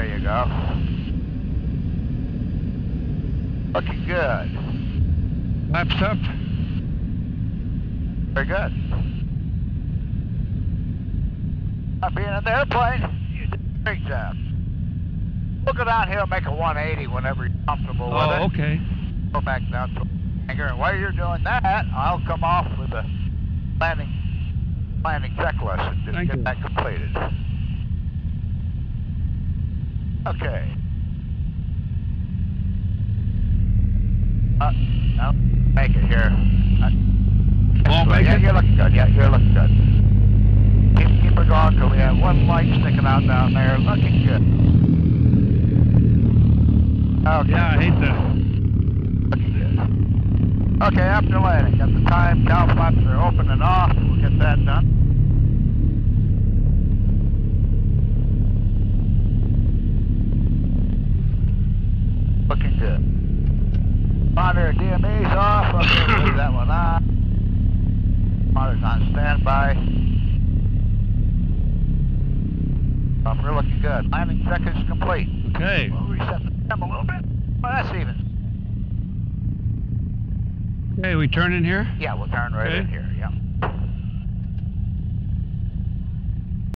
There you go. Looking good. Flaps up. Very good. Not being in the airplane, you did a great job. We'll go down here and make a 180 whenever you're comfortable with it. Oh, okay. Go back down to the hangar, and while you're doing that, I'll come off with a landing checklist and just get that completed. Okay. No, make it here. Won't make it? You're looking good. Yeah, you're looking good. Keep her going till we have one light sticking out down there. Looking good. Okay. Yeah, I hate that. Looking good. Okay, after landing, got the time. Cow flaps are open and off. We'll get that done. Looking good. Monitor DME's off. Okay, leave that one on. Monitor's on standby. We're looking good. Landing check is complete. Okay. We'll reset the trim a little bit. Well, that's even. Okay, we turn in here? Yeah, we'll turn right in here. Yeah.